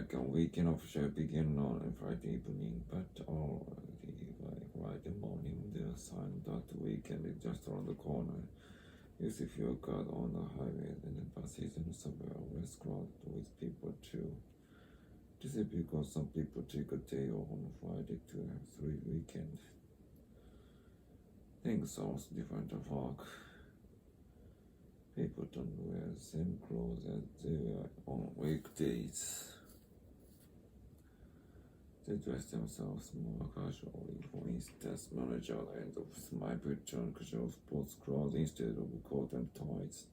second weekend officially began on Friday evening, but already by Friday morning, the sign that the weekend is just around the corner. Yes, if you got on the highway, then the buses and subway are less crowded with people too. This is because some people take a day off on Friday to have 3 weekend. Things sounds different at work. People don't wear the same clothes as they wear on weekdays. They dress themselves more casually. For instance, manager and my put on casual sports clothes instead of coat and ties.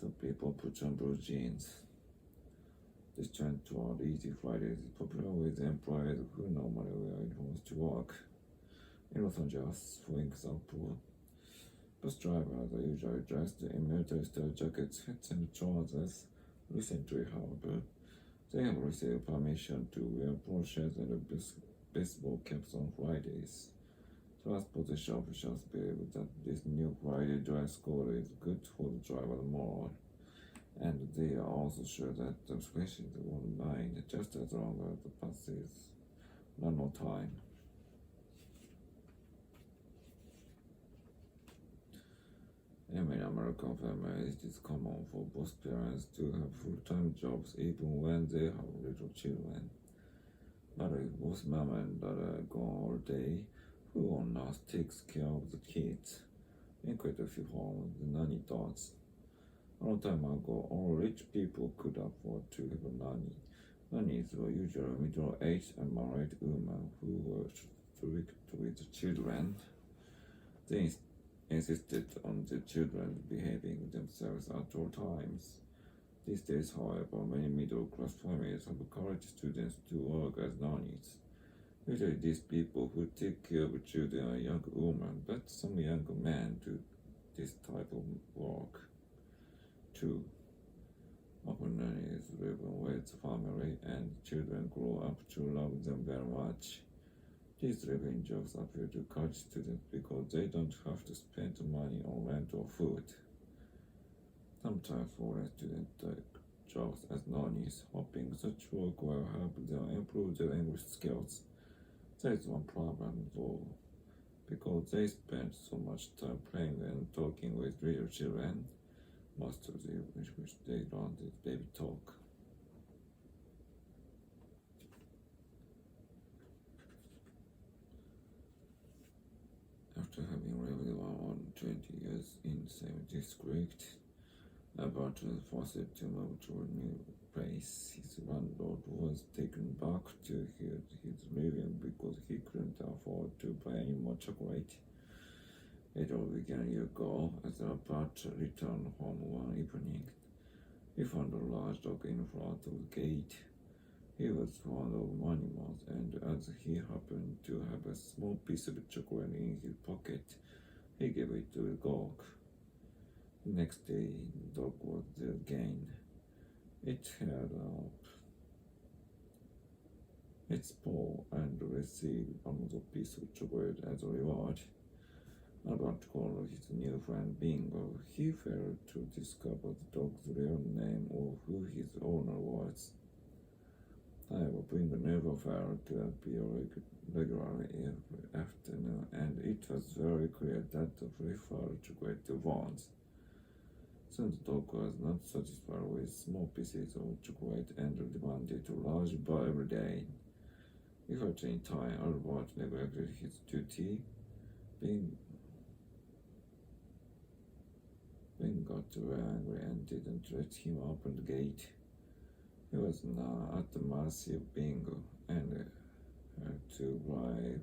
So people put on blue jeans. This trend toward Easy Fridays is popular with employees who normally wear uniforms to work. In Los Angeles, for example, bus drivers are usually dressed in military-style jackets, hats, and trousers. Recently, however, they have received permission to wear polo shirts and baseball caps on Fridays. Transportation officials believe that this new Friday dress code is good for the driver more, and they are also sure that the patients won't mind just as long as the passes run on time. In many American families, it is common for both parents to have full-time jobs even when they have little children. But if both mom and dad are gone all day, who on earth takes care of the kids? In quite a few homes, the nanny does. A long time ago, all rich people could afford to have a nanny. Nannies were usually middle-aged and married women who were strict with the children. They insisted on the children behaving themselves at all times. These days, however, many middle-class families have college students to work as nannies. Usually these people who take care of children are young women, but some young men do this type of work too. Often nannies live with the family and children grow up to love them very much. These living jobs appeal to college students because they don't have to spend money on rent or food. Sometimes foreign students take jobs as nannies, hoping such work will help them improve their English skills. There is one problem though, because they spend so much time playing and talking with little children. Most of the English which they learn is baby talk. After having lived around 20 years in the same district, about was forced to move to a new place. His landlord was taken back to his living because he couldn't afford to buy any more chocolate. It all began a year ago as Albert returned home one evening. He found a large dog in front of the gate. He was fond of animals, and as he happened to have a small piece of chocolate in his pocket, he gave it to the dog. The next day, the dog was there again. It held up its paw and received another piece of chocolate as a reward. Albert called his new friend Bingo. He failed to discover the dog's real name or who his owner was. However, Bingo never failed to appear regularly every afternoon, and it was very clear that the preferred chocolate wants. Soon the dog was not satisfied with small pieces of chocolate and demanded a large bar every day. Eventually, in time, Albert neglected his duty. Ben got very angry and didn't let him open the gate. He was now at the mercy of Bingo and had to bribe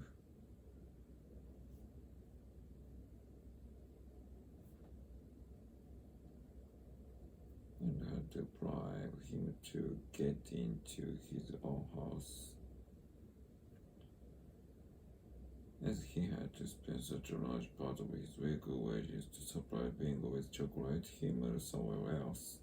him to get into his own house. As he had to spend such a large part of his weekly wages to supply Bingo with chocolate, he moved somewhere else.